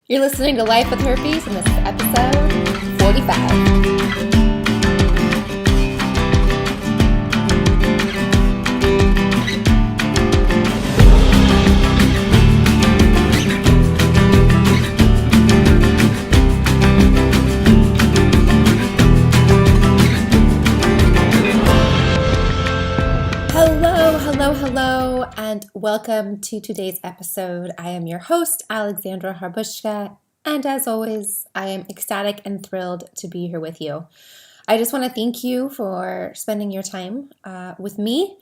You're listening to Life with Herpes, and this is episode 45. Hello, and welcome to today's episode. I am your host, Alexandra Harbushka, and as always, I am ecstatic and thrilled to be here with you. I just want to thank you for spending your time with me,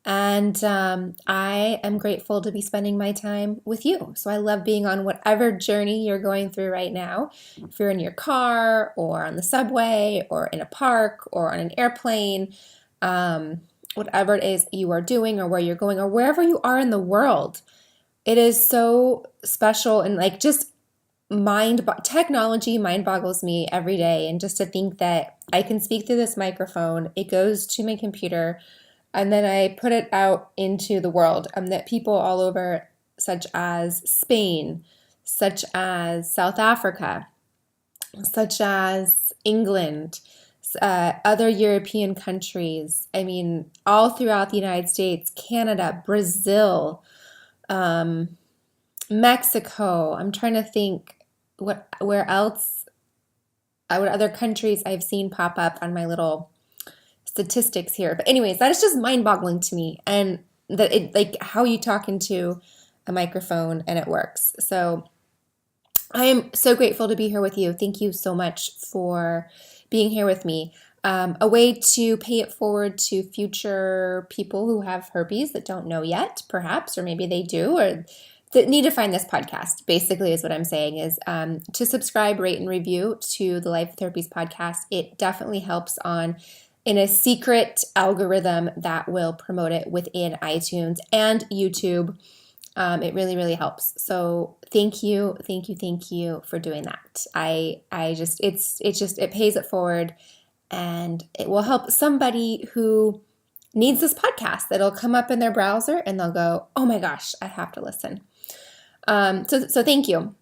and I am grateful to be spending my time with you. So I love being on whatever journey you're going through right now. If you're in your car, or on the subway, or in a park, or on an airplane, whatever it is you are doing or where you're going or wherever you are in the world, it is so special and just technology mind boggles me every day. And just to think that I can speak through this microphone, it goes to my computer, and then I put it out into the world, and that people all over, such as Spain, such as South Africa, such as England, other European countries, all throughout the United States, Canada, Brazil, Mexico. I'm trying to think what other countries I've seen pop up on my little statistics here. But anyways, that is just mind-boggling to me, and that it how you talk into a microphone and it works. So I am so grateful to be here with you. Thank you so much for being here with me. A way to pay it forward to future people who have herpes that don't know yet, perhaps, or maybe they do, or that need to find this podcast, basically is what I'm saying, is to subscribe, rate, and review to the Life with Herpes podcast. It definitely helps in a secret algorithm that will promote it within iTunes and YouTube. It really, really helps. So thank you for doing that. It pays it forward, and it will help somebody who needs this podcast. That'll come up in their browser and they'll go, oh my gosh, I have to listen. So thank you.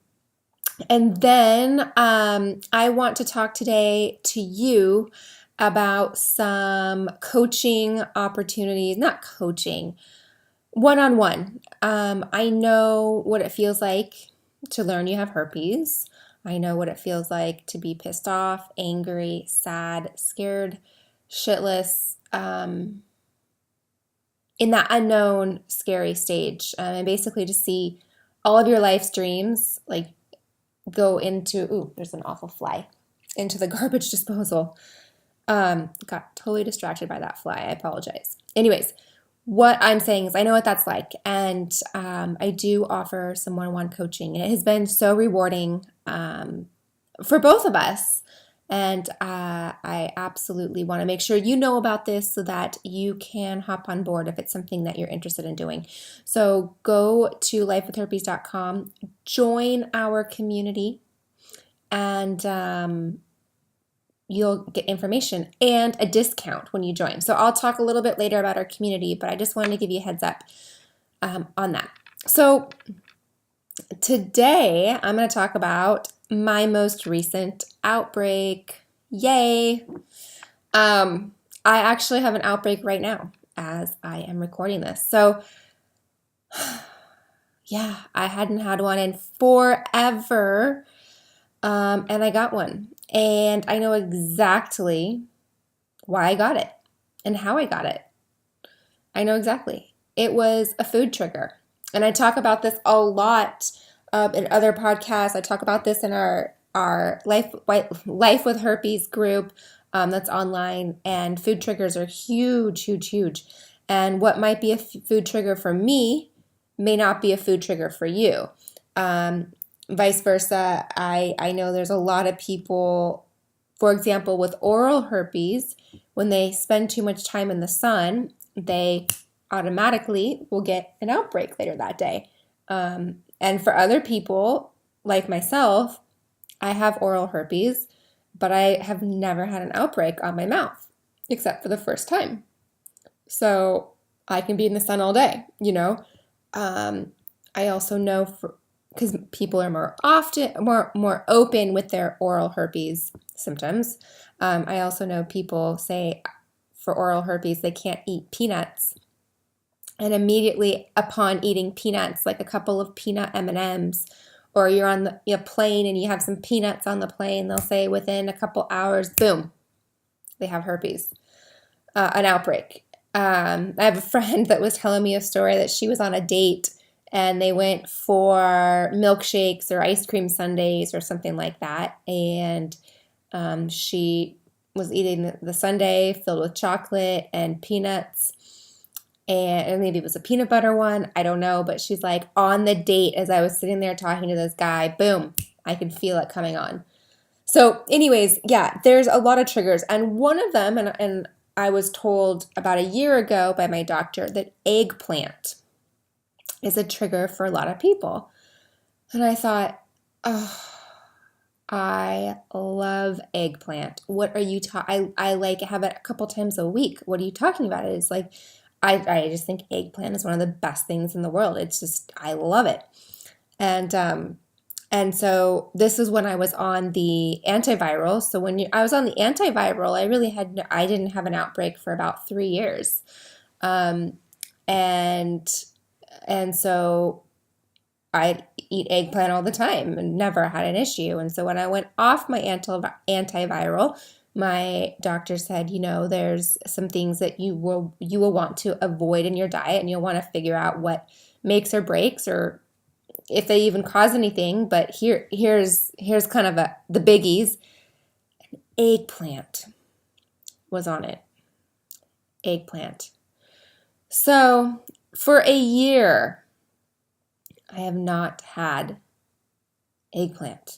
And then I want to talk today to you about some coaching opportunities, not coaching, one-on-one. I know what it feels like to learn you have herpes. I know what it feels like to be pissed off, angry, sad, scared, shitless, in that unknown, scary stage. And basically to see all of your life's dreams go into, there's an awful fly, into the garbage disposal. Got totally distracted by that fly. I apologize. Anyways, what I'm saying is I know what that's like, and I do offer some one-on-one coaching, and it has been so rewarding for both of us, and I absolutely want to make sure you know about this so that you can hop on board if it's something that you're interested in doing. So go to lifewithherpes.com, join our community, and you'll get information and a discount when you join. So I'll talk a little bit later about our community, but I just wanted to give you a heads up on that. So today I'm going to talk about my most recent outbreak. Yay! I actually have an outbreak right now as I am recording this. So yeah, I hadn't had one in forever, and I got one. And I know exactly why I got it and how I got it. I know exactly. It was a food trigger. And I talk about this a lot in other podcasts. I talk about this in our Life with Herpes group that's online. And food triggers are huge, huge, huge. And what might be a food trigger for me may not be a food trigger for you. Vice versa, I know there's a lot of people, for example, with oral herpes, when they spend too much time in the sun, they automatically will get an outbreak later that day. And for other people, like myself, I have oral herpes, but I have never had an outbreak on my mouth, except for the first time. So I can be in the sun all day, I also know because people are more open with their oral herpes symptoms. I also know people say for oral herpes they can't eat peanuts, and immediately upon eating peanuts, like a couple of peanut M&Ms, or you're on the plane and you have some peanuts on the plane, they'll say within a couple hours, boom, they have herpes, an outbreak. I have a friend that was telling me a story that she was on a date and they went for milkshakes or ice cream sundaes or something like that. And she was eating the sundae filled with chocolate and peanuts. And maybe it was a peanut butter one. I don't know. But she's like, on the date, as I was sitting there talking to this guy, boom, I could feel it coming on. So anyways, yeah, there's a lot of triggers. And one of them, and I was told about a year ago by my doctor that eggplant is a trigger for a lot of people. And I thought, oh, I love eggplant. What are you I like have it a couple times a week. What are you talking about? It's like, I just think eggplant is one of the best things in the world. It's just, I love it. And so this is when I was on the antiviral. So I was on the antiviral, I didn't have an outbreak for about 3 years. And so I eat eggplant all the time and never had an issue. And so when I went off my antiviral, my doctor said, there's some things that you will want to avoid in your diet, and you'll want to figure out what makes or breaks, or if they even cause anything. But here's kind of the biggies. An eggplant was on it. Eggplant. So for a year, I have not had eggplant.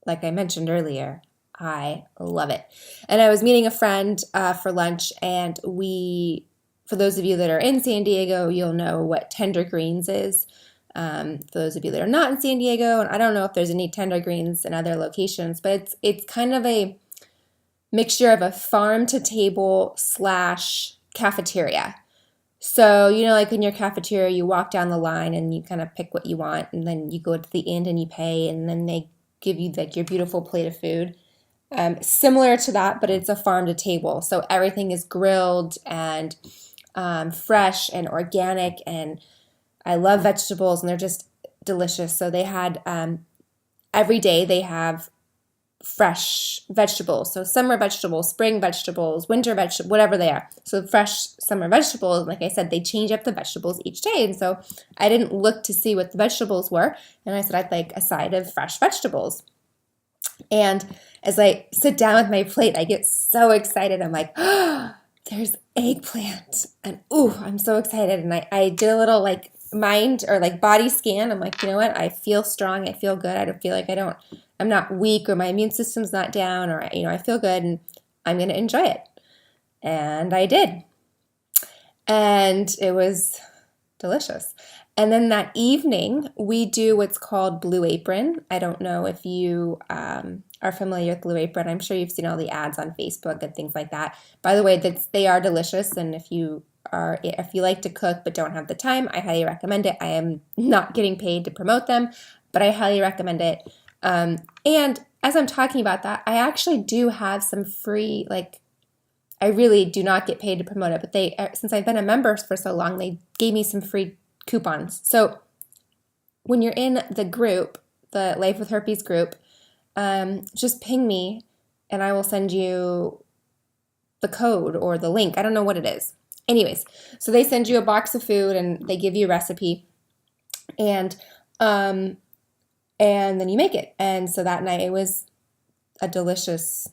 Like I mentioned earlier, I love it. And I was meeting a friend for lunch, and for those of you that are in San Diego, you'll know what tender greens is. For those of you that are not in San Diego, and I don't know if there's any tender greens in other locations, but it's kind of a mixture of a farm to table / cafeteria. So, like in your cafeteria, you walk down the line and you kind of pick what you want, and then you go to the end and you pay, and then they give you like your beautiful plate of food. Similar to that, but it's a farm to table. So everything is grilled and fresh and organic, and I love vegetables, and they're just delicious. So they had every day they have fresh vegetables. So summer vegetables, spring vegetables, winter vegetables, whatever they are. So fresh summer vegetables, like I said, they change up the vegetables each day. And so I didn't look to see what the vegetables were. And I said, I'd like a side of fresh vegetables. And as I sit down with my plate, I get so excited. I'm like, oh, there's eggplant. And ooh, I'm so excited. And I did a little like mind or like body scan. I'm like, you know what? I feel strong. I feel good. I don't feel like I'm not weak, or my immune system's not down, or, I feel good, and I'm going to enjoy it. And I did. And it was delicious. And then that evening, we do what's called Blue Apron. I don't know if you are familiar with Blue Apron. I'm sure you've seen all the ads on Facebook and things like that. By the way, they are delicious. And if you like to cook but don't have the time, I highly recommend it. I am not getting paid to promote them, but I highly recommend it. And as I'm talking about that, I actually do have some free, I really do not get paid to promote it, but since I've been a member for so long, they gave me some free coupons. So when you're in the group, the Life with Herpes group, just ping me and I will send you the code or the link. I don't know what it is. Anyways, so they send you a box of food and they give you a recipe, and then you make it. And so that night it was a delicious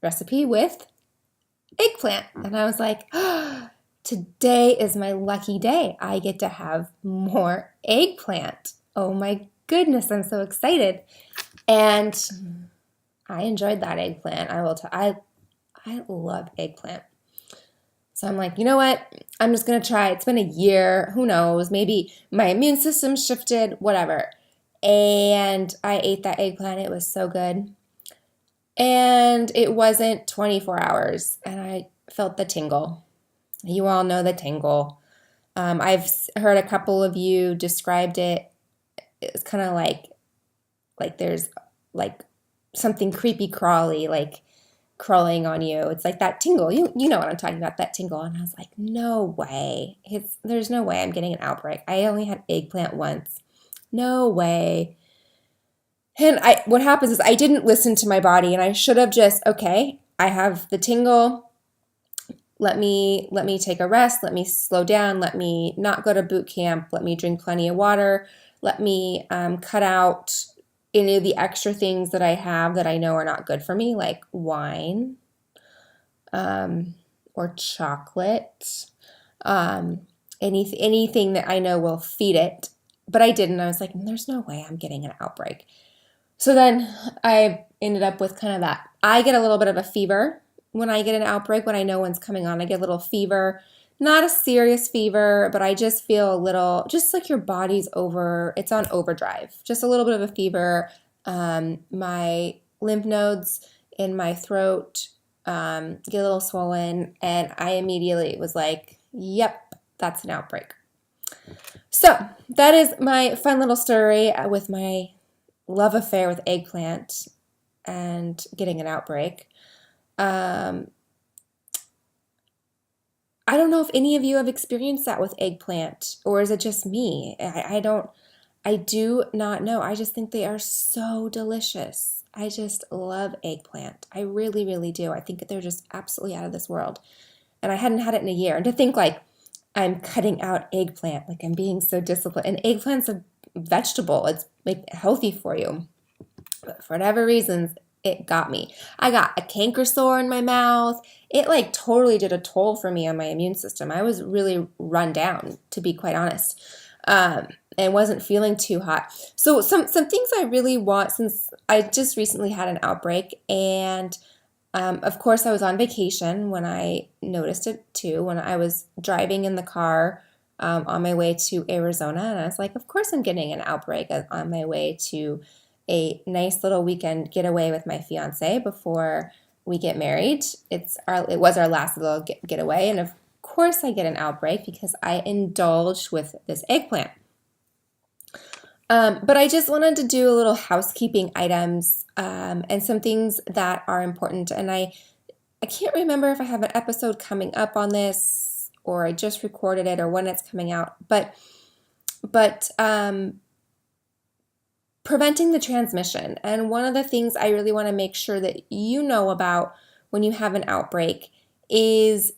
recipe with eggplant. And I was like, oh, today is my lucky day. I get to have more eggplant. Oh my goodness, I'm so excited. And I enjoyed that eggplant. I love eggplant. So I'm like, you know what? I'm just going to try. It's been a year. Who knows? Maybe my immune system shifted, whatever. And I ate that eggplant. It was so good. And it wasn't 24 hours. And I felt the tingle. You all know the tingle. I've heard a couple of you described it it's kind of like there's like something creepy crawly, like crawling on you. It's like that tingle. You know what I'm talking about, that tingle. And I was like, no way. There's no way I'm getting an outbreak. I only had eggplant once. No way. And what happens is I didn't listen to my body, and I should have just, okay, I have the tingle. Let me take a rest. Let me slow down. Let me not go to boot camp. Let me drink plenty of water. Let me cut out any of the extra things that I have that I know are not good for me, like wine or chocolate, anything that I know will feed it. But I didn't. I was like, there's no way I'm getting an outbreak. So then I ended up with kind of that. I get a little bit of a fever when I get an outbreak, when I know one's coming on. I get a little fever, not a serious fever, but I just feel a little, just like your body's it's on overdrive. Just a little bit of a fever. My lymph nodes in my throat get a little swollen, and I immediately was like, yep, that's an outbreak. So that is my fun little story with my love affair with eggplant and getting an outbreak. I don't know if any of you have experienced that with eggplant, or is it just me? I do not know. I just think they are so delicious. I just love eggplant. I really, really do. I think they're just absolutely out of this world. And I hadn't had it in a year. And to think like I'm cutting out eggplant, like I'm being so disciplined. And eggplant's a vegetable. It's like healthy for you. But for whatever reasons, it got me. I got a canker sore in my mouth. It like totally did a toll for me on my immune system. I was really run down, to be quite honest, and wasn't feeling too hot. So some things I really want, since I just recently had an outbreak, and of course I was on vacation when I noticed it too, when I was driving in the car on my way to Arizona, and I was like, of course I'm getting an outbreak on my way to a nice little weekend getaway with my fiance before we get married. It was our last little getaway, and of course I get an outbreak because I indulged with this eggplant. But I just wanted to do a little housekeeping items and some things that are important. And I can't remember if I have an episode coming up on this, or I just recorded it, or when it's coming out. But preventing the transmission. And one of the things I really want to make sure that you know about when you have an outbreak is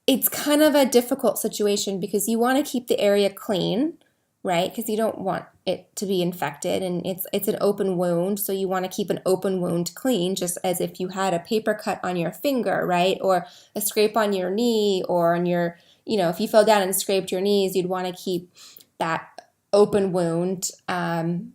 it's kind of a difficult situation, because you want to keep the area clean, right? Because you don't want it to be infected, and it's an open wound, so you want to keep an open wound clean, just as if you had a paper cut on your finger, right? Or a scrape on your knee, or on your, if you fell down and scraped your knees, you'd want to keep that open wound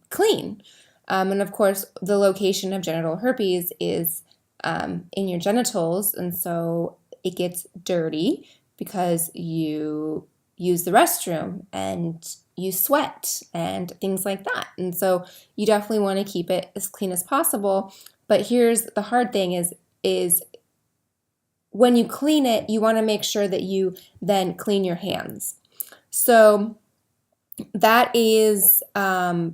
clean. And of course, the location of genital herpes is in your genitals, and so it gets dirty because you use the restroom and you sweat and things like that. And so you definitely want to keep it as clean as possible. But here's the hard thing is when you clean it, you want to make sure that you then clean your hands. So that is a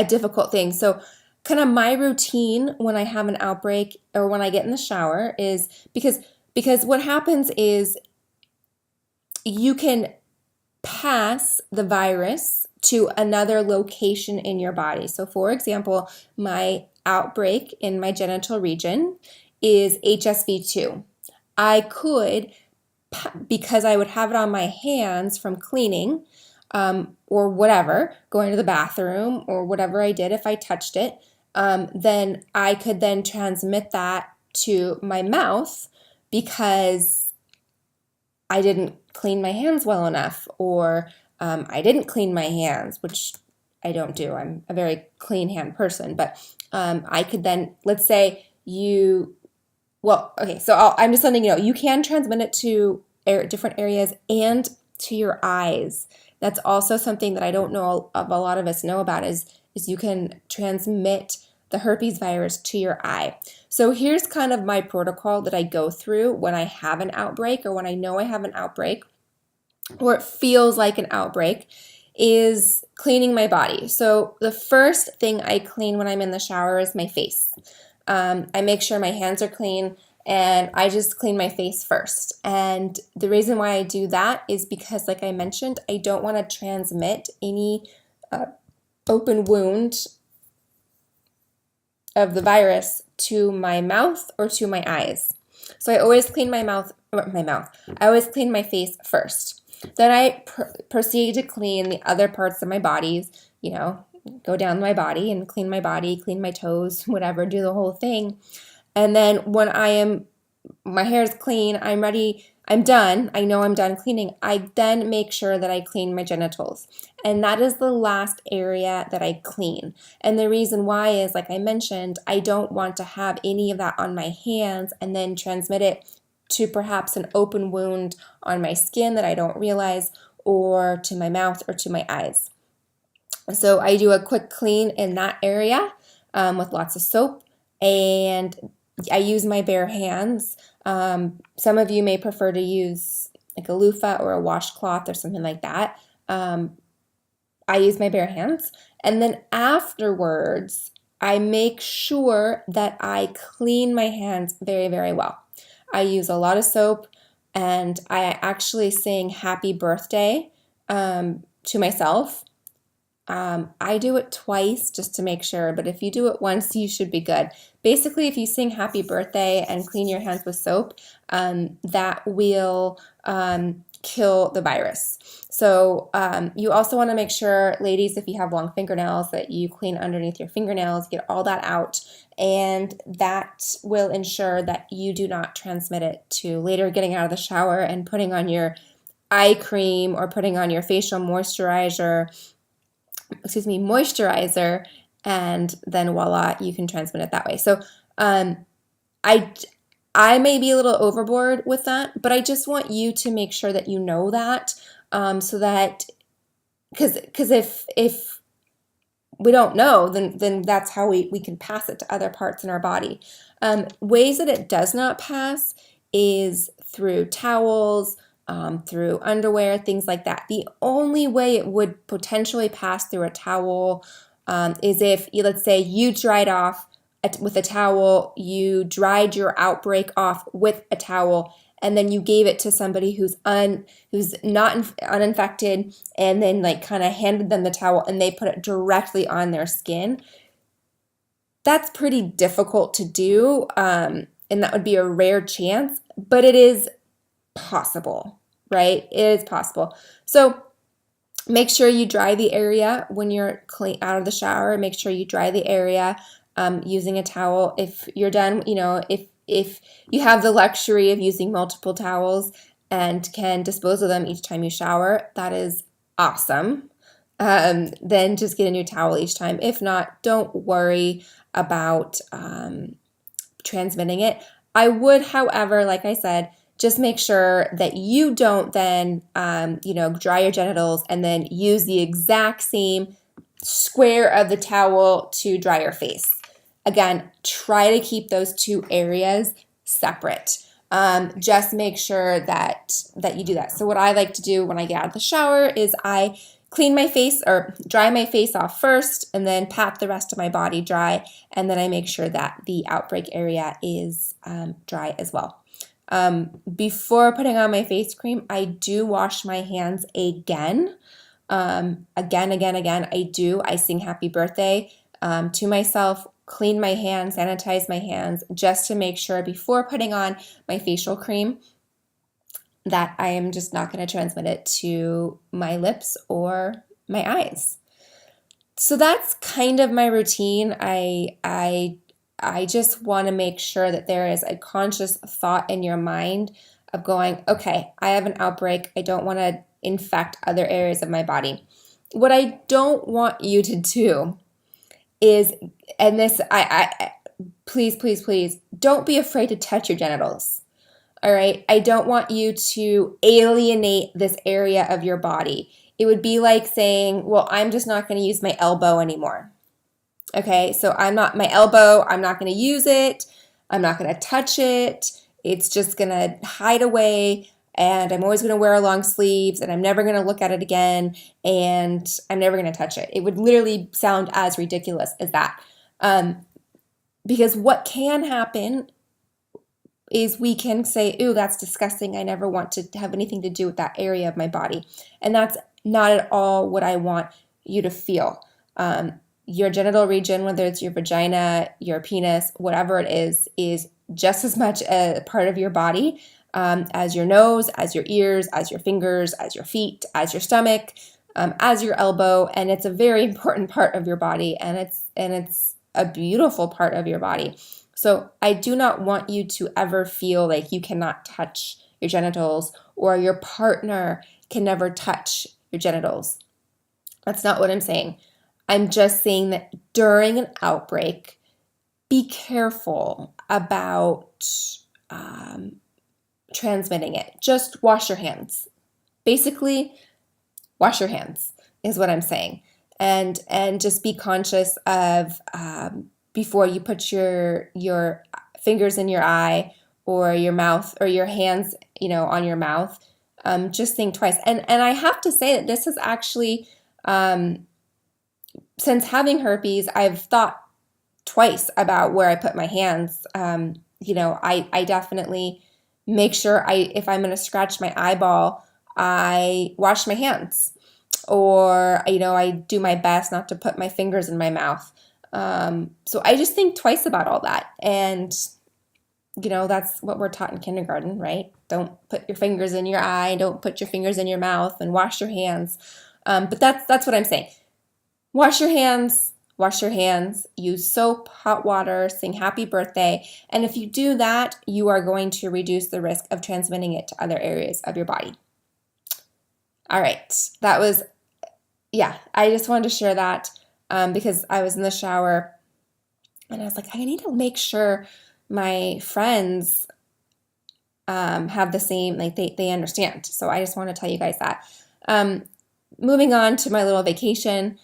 difficult thing. So kind of my routine when I have an outbreak or when I get in the shower is because what happens is you can pass the virus to another location in your body. So for example, my outbreak in my genital region is HSV2. I could, because I would have it on my hands from cleaning, or whatever, going to the bathroom or whatever I did, if I touched it, then I could then transmit that to my mouth because I didn't clean my hands well enough, or I didn't clean my hands, which I don't do. I'm a very clean hand person, but I could then, let's say I'm just letting you know, you can transmit it to different areas and to your eyes. That's also something that I don't know a lot of us know about is you can transmit the herpes virus to your eye. So here's kind of my protocol that I go through when I have an outbreak, or when I know I have an outbreak, or it feels like an outbreak, is cleaning my body. So the first thing I clean when I'm in the shower is my face. I make sure my hands are clean, and I just clean my face first. And the reason why I do that is because, like I mentioned, I don't want to transmit any open wound of the virus to my mouth or to my eyes. So I always clean my mouth. I always clean my face first. Then I proceed to clean the other parts of my bodies, go down my body and clean my body, clean my toes, whatever, do the whole thing. And then when my hair is clean, I'm ready, I'm done, I know I'm done cleaning, I then make sure that I clean my genitals. And that is the last area that I clean. And the reason why is, like I mentioned, I don't want to have any of that on my hands and then transmit it to perhaps an open wound on my skin that I don't realize, or to my mouth or to my eyes. So I do a quick clean in that area with lots of soap, and I use my bare hands. Some of you may prefer to use like a loofah or a washcloth or something like that. I use my bare hands. And then afterwards, I make sure that I clean my hands very, very well. I use a lot of soap, and I actually sing happy birthday to myself. I do it twice just to make sure, but if you do it once, you should be good. Basically, if you sing happy birthday and clean your hands with soap, that will kill the virus. So you also want to make sure, ladies, if you have long fingernails, that you clean underneath your fingernails, get all that out, and that will ensure that you do not transmit it to later getting out of the shower and putting on your eye cream or putting on your facial moisturizer, and then voila, you can transmit it that way. So I may be a little overboard with that, but I just want you to make sure that you know that, so that, because if we don't know, then that's how we can pass it to other parts in our body. Ways that it does not pass is through towels, through underwear, things like that. The only way it would potentially pass through a towel is if, let's say, you dried off with a towel, you dried your outbreak off with a towel, and then you gave it to somebody who's not uninfected, and then like kind of handed them the towel and they put it directly on their skin. That's pretty difficult to do, and that would be a rare chance, but it is possible, right? It is possible. So make sure you dry the area when you're clean out of the shower. Make sure you dry the area using a towel. If you're done, if you have the luxury of using multiple towels and can dispose of them each time you shower, that is awesome. Then just get a new towel each time. If not, don't worry about transmitting it. I would, however, like I said, just make sure that you don't then, dry your genitals and then use the exact same square of the towel to dry your face. Again, try to keep those two areas separate. Just make sure that you do that. So what I like to do when I get out of the shower is I clean my face or dry my face off first, and then pat the rest of my body dry, and then I make sure that the outbreak area is dry as well. Before putting on my face cream, I do wash my hands again. Again, I sing happy birthday to myself, clean my hands, sanitize my hands, just to make sure before putting on my facial cream that I am just not going to transmit it to my lips or my eyes. So that's kind of my routine. I just want to make sure that there is a conscious thought in your mind of going, okay, I have an outbreak. I don't want to infect other areas of my body. What I don't want you to do is, and this, please, don't be afraid to touch your genitals. All right. I don't want you to alienate this area of your body. It would be like saying, well, I'm just not going to use my elbow anymore. Okay. So I'm not going to use it. I'm not going to touch it. It's just going to hide away. and I'm always going to wear long sleeves, and I'm never going to look at it again, and I'm never going to touch it. It would literally sound as ridiculous as that. Because what can happen is we can say, ooh, that's disgusting. I never want to have anything to do with that area of my body. And that's not at all what I want you to feel. Your genital region, whether it's your vagina, your penis, whatever it is just as much a part of your body as your nose, as your ears, as your fingers, as your feet, as your stomach, as your elbow. And it's a very important part of your body, and it's a beautiful part of your body. So I do not want you to ever feel like you cannot touch your genitals, or your partner can never touch your genitals. That's not what I'm saying. I'm just saying that during an outbreak, be careful about transmitting it. Just wash your hands. Basically, wash your hands is what I'm saying. And just be conscious of before you put your fingers in your eye or your mouth or your hands, on your mouth. Just think twice. And I have to say that this is actually, since having herpes, I've thought twice about where I put my hands. I definitely make sure if I'm going to scratch my eyeball, I wash my hands. Or, I do my best not to put my fingers in my mouth. So I just think twice about all that. And, that's what we're taught in kindergarten, right? Don't put your fingers in your eye, don't put your fingers in your mouth, and wash your hands. But that's what I'm saying. Wash your hands, use soap, hot water, sing happy birthday. And if you do that, you are going to reduce the risk of transmitting it to other areas of your body. All right, I just wanted to share that because I was in the shower and I was like, I need to make sure my friends have the same, like they understand. So I just want to tell you guys that. Moving on to my little vacation,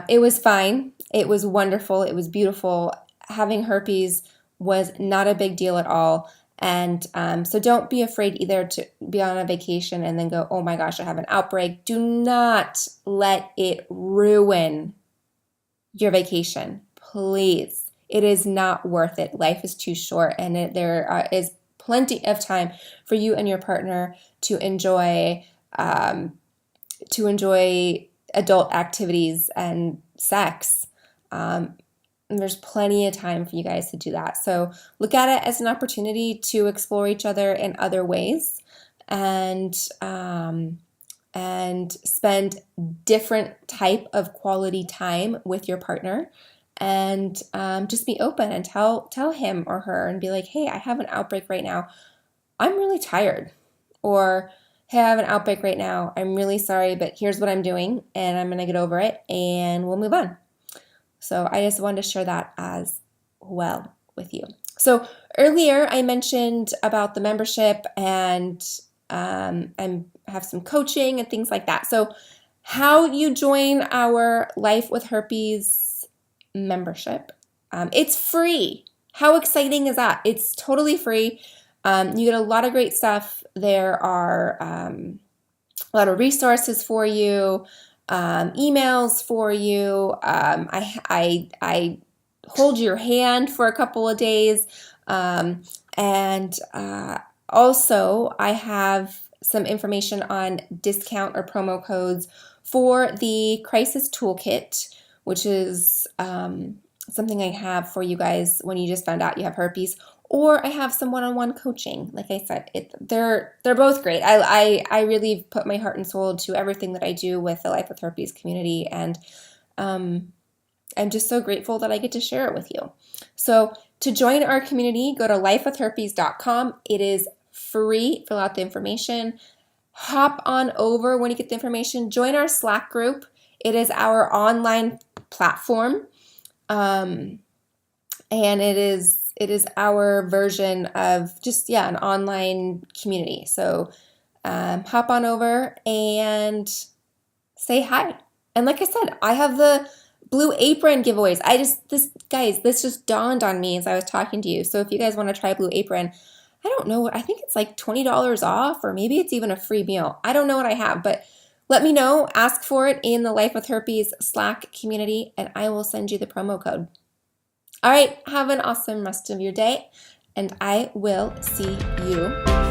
it was fine. It was wonderful. It was beautiful. Having herpes was not a big deal at all. And so don't be afraid either to be on a vacation and then go, oh my gosh, I have an outbreak. Do not let it ruin your vacation, please. It is not worth it. Life is too short, and there is plenty of time for you and your partner to enjoy adult activities and sex. And there's plenty of time for you guys to do that. So look at it as an opportunity to explore each other in other ways, and spend different type of quality time with your partner. And just be open and tell him or her and be like, hey, I have an outbreak right now. I'm really tired. Or, hey, I have an outbreak right now. I'm really sorry, but here's what I'm doing, and I'm going to get over it, and we'll move on. So I just wanted to share that as well with you. So earlier I mentioned about the membership and have some coaching and things like that. So how you join our Life with Herpes membership. It's free. How exciting is that? It's totally free. You get a lot of great stuff. There are a lot of resources for you, emails for you. I hold your hand for a couple of days. And also I have some information on discount or promo codes for the Crisis Toolkit, which is something I have for you guys when you just found out you have herpes, or I have some one-on-one coaching. Like I said, they're both great. I really put my heart and soul to everything that I do with the Life with Herpes community, and I'm just so grateful that I get to share it with you. So to join our community, go to lifewithherpes.com. It is free. Fill out the information. Hop on over when you get the information. Join our Slack group. It is our online platform, and it is our version of just an online community. So hop on over and say hi. And like I said, I have the Blue Apron giveaways. This just dawned on me as I was talking to you. So if you guys want to try Blue Apron, I don't know. I think it's like $20 off, or maybe it's even a free meal. I don't know what I have, but let me know. Ask for it in the Life with Herpes Slack community, and I will send you the promo code. All right, have an awesome rest of your day, and I will see you